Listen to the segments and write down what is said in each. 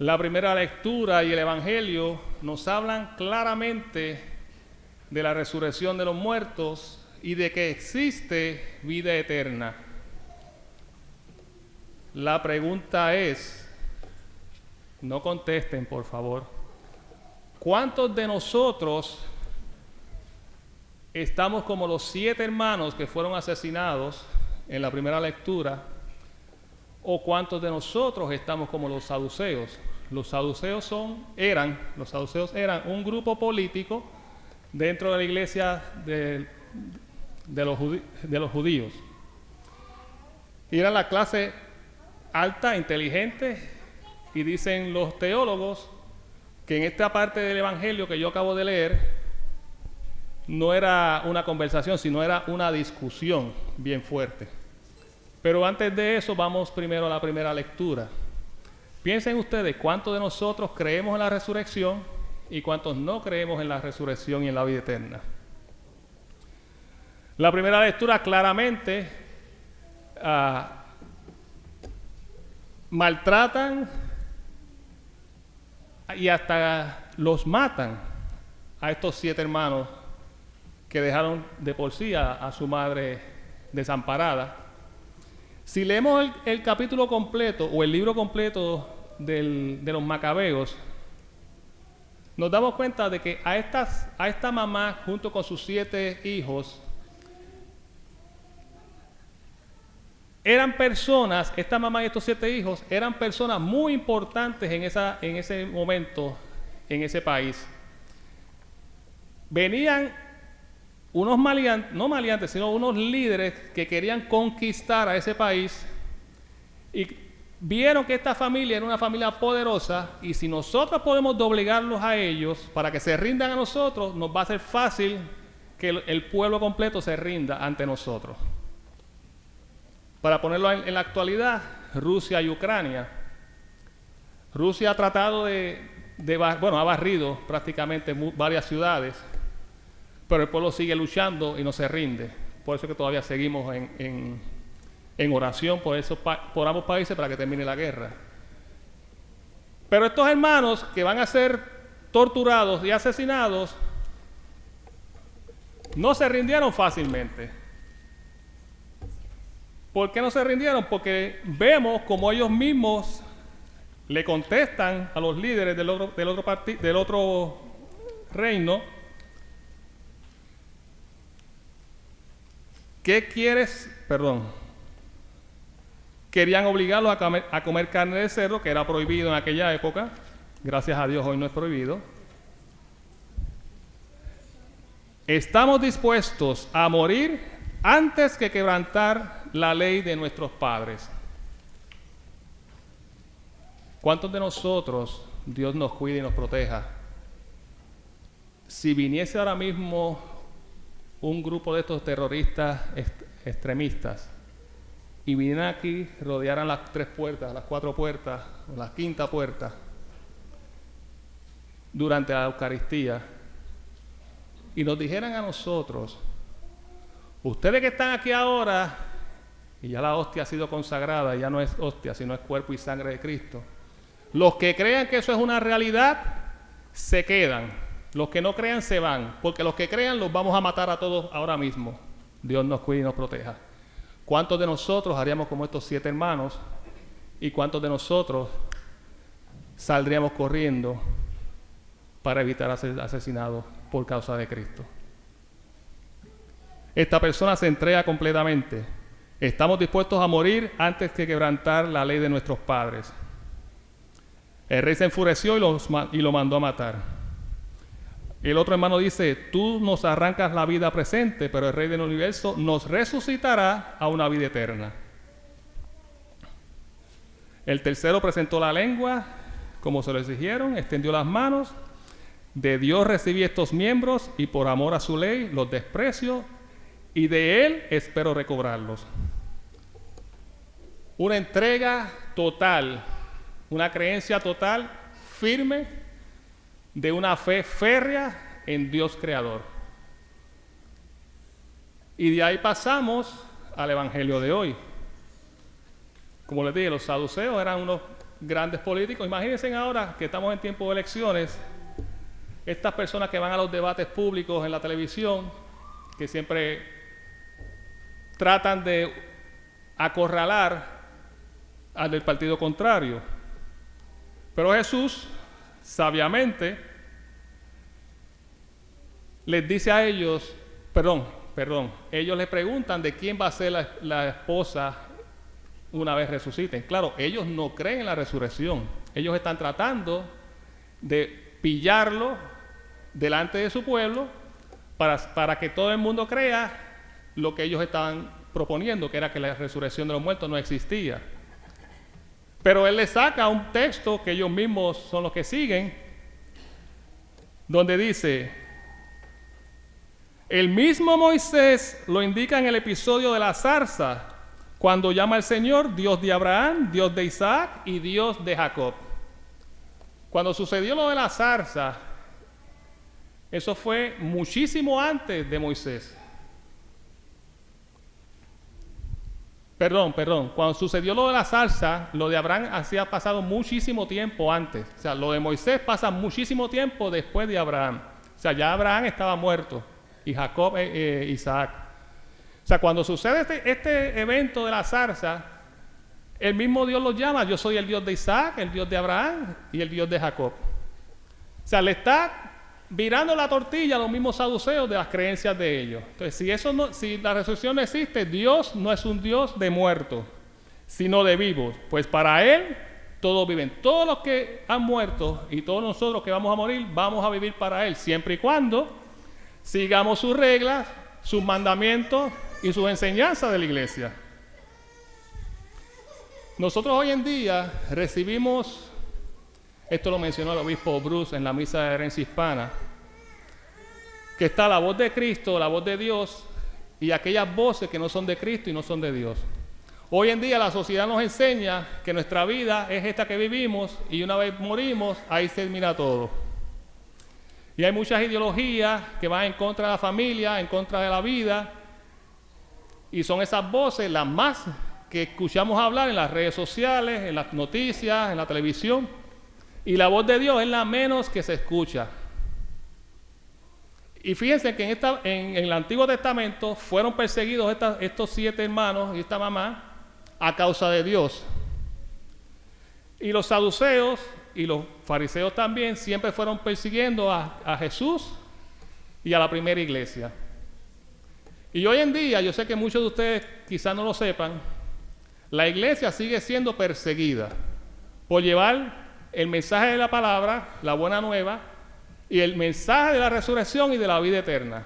La primera lectura y el Evangelio nos hablan claramente de la resurrección de los muertos y de que existe vida eterna. La pregunta es, no contesten por favor, ¿cuántos de nosotros estamos como los 7 hermanos que fueron asesinados en la primera lectura? ¿O cuántos de nosotros estamos como los saduceos? Los saduceos eran un grupo político dentro de la iglesia de los judíos. Y eran la clase alta, inteligente, y dicen los teólogos que en esta parte del Evangelio que yo acabo de leer no era una conversación, sino era una discusión bien fuerte. Pero antes de eso, vamos primero a la primera lectura. Piensen ustedes, ¿cuántos de nosotros creemos en la resurrección y cuántos no creemos en la resurrección y en la vida eterna? La primera lectura claramente maltratan y hasta los matan a estos 7 hermanos que dejaron de por sí a su madre desamparada. Si leemos el capítulo completo o el libro completo de los Macabeos, nos damos cuenta de que a esta mamá junto con sus 7 hijos eran personas, esta mamá y estos 7 hijos eran personas muy importantes en ese momento, en ese país. Venían unos no maleantes, sino unos líderes que querían conquistar a ese país y vieron que esta familia era una familia poderosa y si nosotros podemos doblegarlos a ellos para que se rindan a nosotros, nos va a ser fácil que el pueblo completo se rinda ante nosotros. Para ponerlo en la actualidad, Rusia y Ucrania. Rusia ha tratado ha barrido prácticamente varias ciudades, pero el pueblo sigue luchando y no se rinde. Por eso es que todavía seguimos en oración por ambos países para que termine la guerra. Pero estos hermanos que van a ser torturados y asesinados no se rindieron fácilmente. ¿Por qué no se rindieron? Porque vemos como ellos mismos le contestan a los líderes del otro reino. ¿Qué quieres? Querían obligarlos a comer carne de cerdo, que era prohibido en aquella época. Gracias a Dios hoy no es prohibido. Estamos dispuestos a morir antes que quebrantar la ley de nuestros padres. ¿Cuántos de nosotros Dios nos cuide y nos proteja? Si viniese ahora mismo un grupo de estos terroristas extremistas y vinieran aquí, rodearan las 3 puertas, las 4 puertas, o la 5ª puerta durante la Eucaristía y nos dijeran a nosotros: ustedes que están aquí ahora, y ya la hostia ha sido consagrada, ya no es hostia, sino es cuerpo y sangre de Cristo, los que crean que eso es una realidad, se quedan. Los que no crean se van, porque los que crean los vamos a matar a todos ahora mismo. Dios nos cuide y nos proteja. ¿Cuántos de nosotros haríamos como estos 7 hermanos? ¿Y cuántos de nosotros saldríamos corriendo para evitar ser asesinados por causa de Cristo? Esta persona se entrega completamente. Estamos dispuestos a morir antes que quebrantar la ley de nuestros padres. El rey se enfureció y lo mandó a matar. El otro hermano dice: tú nos arrancas la vida presente, pero el Rey del universo nos resucitará a una vida eterna. El tercero presentó la lengua, como se lo exigieron, extendió las manos. De Dios recibí estos miembros y por amor a su ley los desprecio y de Él espero recobrarlos. Una entrega total, una creencia total, firme, de una fe férrea en Dios creador. Y de ahí pasamos al Evangelio de hoy. Como les dije, los saduceos eran unos grandes políticos. Imagínense ahora que estamos en tiempo de elecciones, estas personas que van a los debates públicos en la televisión, que siempre tratan de acorralar al del partido contrario. Pero Jesús, sabiamente, les dice a ellos, ellos les preguntan de quién va a ser la esposa una vez resuciten. Claro, ellos no creen en la resurrección. Ellos están tratando de pillarlo delante de su pueblo para que todo el mundo crea lo que ellos estaban proponiendo, que era que la resurrección de los muertos no existía. Pero él les saca un texto que ellos mismos son los que siguen, donde dice: el mismo Moisés lo indica en el episodio de la zarza, cuando llama al Señor Dios de Abraham, Dios de Isaac y Dios de Jacob. Cuando sucedió lo de la zarza, eso fue muchísimo antes de Moisés. Cuando sucedió lo de la zarza, lo de Abraham había pasado muchísimo tiempo antes. O sea, lo de Moisés pasa muchísimo tiempo después de Abraham. O sea, ya Abraham estaba muerto y Jacob, Isaac. O sea, cuando sucede este evento de la zarza, el mismo Dios los llama: yo soy el Dios de Isaac, el Dios de Abraham y el Dios de Jacob. O sea, le está virando la tortilla a los mismos saduceos de las creencias de ellos. Entonces, si la resurrección no existe, Dios no es un Dios de muertos, sino de vivos. Pues para Él todos viven. Todos los que han muerto y todos nosotros que vamos a morir, vamos a vivir para Él, siempre y cuando sigamos sus reglas, sus mandamientos y sus enseñanzas de la iglesia. Nosotros hoy en día recibimos, esto lo mencionó el obispo Bruce en la misa de herencia hispana, que está la voz de Cristo, la voz de Dios, y aquellas voces que no son de Cristo y no son de Dios. Hoy en día la sociedad nos enseña que nuestra vida es esta que vivimos y una vez morimos, ahí se termina todo. Y hay muchas ideologías que van en contra de la familia, en contra de la vida, y son esas voces las más que escuchamos hablar en las redes sociales, en las noticias, en la televisión, y la voz de Dios es la menos que se escucha. Y fíjense que en el Antiguo Testamento fueron perseguidos estos 7 hermanos y esta mamá a causa de Dios. Y los saduceos y los fariseos también siempre fueron persiguiendo a Jesús y a la primera iglesia. Y hoy en día, yo sé que muchos de ustedes quizás no lo sepan, la iglesia sigue siendo perseguida por llevar el mensaje de la palabra, la buena nueva, y el mensaje de la resurrección y de la vida eterna.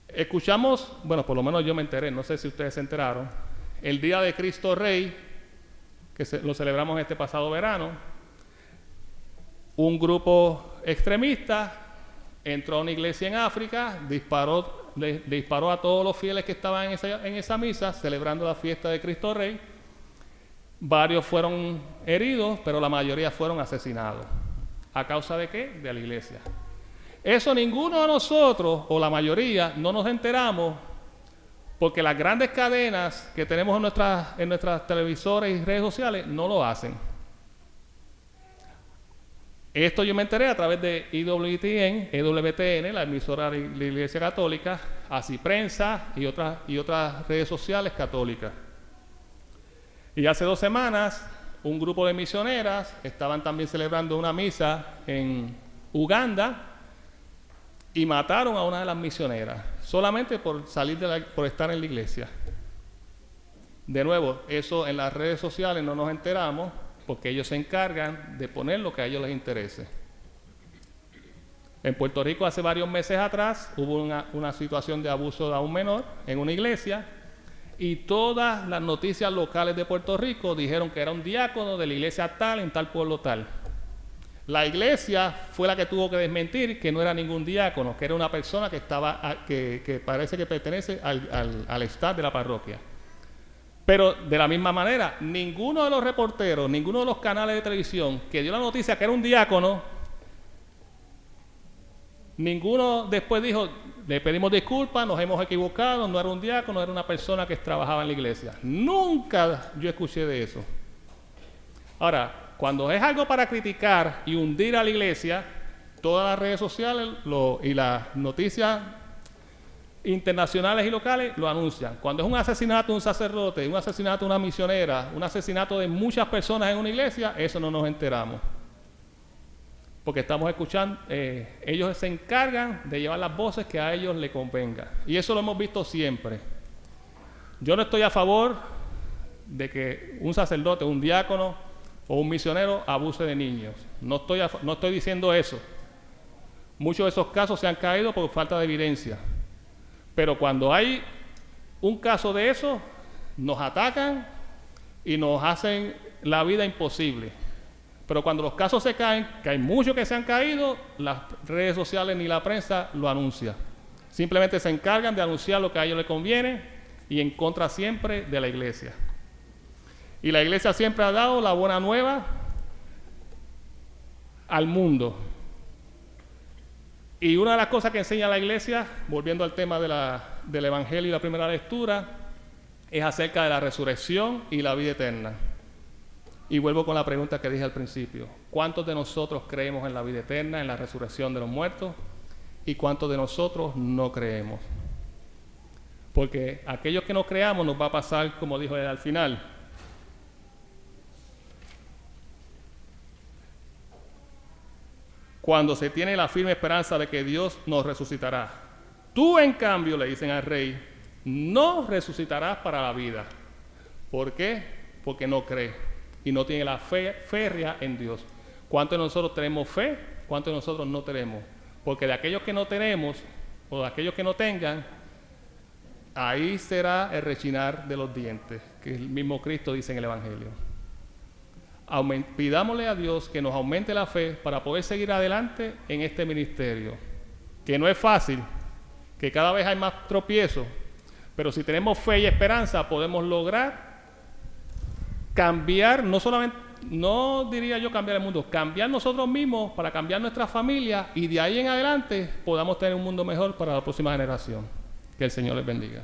Escuchamos, bueno, por lo menos yo me enteré, no sé si ustedes se enteraron, el Día de Cristo Rey, que lo celebramos este pasado verano, un grupo extremista entró a una iglesia en África, le disparó a todos los fieles que estaban en esa misa, celebrando la fiesta de Cristo Rey. Varios fueron heridos, pero la mayoría fueron asesinados. ¿A causa de qué? De la iglesia. Eso ninguno de nosotros, o la mayoría, no nos enteramos, porque las grandes cadenas que tenemos en nuestras televisores y redes sociales no lo hacen. Esto yo me enteré a través de EWTN, la emisora de la Iglesia Católica, Así Prensa y otras redes sociales católicas. Y hace 2 semanas, un grupo de misioneras estaban también celebrando una misa en Uganda y mataron a una de las misioneras, solamente por por estar en la iglesia. De nuevo, eso en las redes sociales no nos enteramos, porque ellos se encargan de poner lo que a ellos les interese. En Puerto Rico hace varios meses atrás hubo una situación de abuso de un menor en una iglesia y todas las noticias locales de Puerto Rico dijeron que era un diácono de la iglesia tal en tal pueblo tal. La iglesia fue la que tuvo que desmentir que no era ningún diácono, que era una persona que parece que pertenece al staff de la parroquia. Pero de la misma manera, ninguno de los reporteros, ninguno de los canales de televisión que dio la noticia que era un diácono, ninguno después dijo: le pedimos disculpas, nos hemos equivocado, no era un diácono, era una persona que trabajaba en la iglesia. Nunca yo escuché de eso. Ahora, cuando es algo para criticar y hundir a la iglesia, todas las redes sociales y las noticias internacionales y locales lo anuncian. Cuando es un asesinato de un sacerdote, un asesinato de una misionera, un asesinato de muchas personas en una iglesia, eso no nos enteramos. Porque estamos escuchando, ellos se encargan de llevar las voces que a ellos les convenga. Y eso lo hemos visto siempre. Yo no estoy a favor de que un sacerdote, un diácono o un misionero abuse de niños. No estoy diciendo eso. Muchos de esos casos se han caído por falta de evidencia. Pero cuando hay un caso de eso, nos atacan y nos hacen la vida imposible. Pero cuando los casos se caen, que hay muchos que se han caído, las redes sociales ni la prensa lo anuncia. Simplemente se encargan de anunciar lo que a ellos les conviene y en contra siempre de la iglesia. Y la iglesia siempre ha dado la buena nueva al mundo. Y una de las cosas que enseña la iglesia, volviendo al tema del evangelio y la primera lectura, es acerca de la resurrección y la vida eterna. Y vuelvo con la pregunta que dije al principio. ¿Cuántos de nosotros creemos en la vida eterna, en la resurrección de los muertos? ¿Y cuántos de nosotros no creemos? Porque aquellos que no creamos nos va a pasar, como dijo él al final. Cuando se tiene la firme esperanza de que Dios nos resucitará. Tú, en cambio, le dicen al rey, no resucitarás para la vida. ¿Por qué? Porque no cree y no tiene la fe férrea en Dios. ¿Cuántos de nosotros tenemos fe? ¿Cuántos de nosotros no tenemos? Porque de aquellos que no tenemos o de aquellos que no tengan, ahí será el rechinar de los dientes, que el mismo Cristo dice en el Evangelio. Pidámosle a Dios que nos aumente la fe para poder seguir adelante en este ministerio, que no es fácil, que cada vez hay más tropiezos, pero si tenemos fe y esperanza podemos lograr cambiar, no diría yo cambiar el mundo, cambiar nosotros mismos para cambiar nuestra familia y de ahí en adelante podamos tener un mundo mejor para la próxima generación. Que el Señor les bendiga.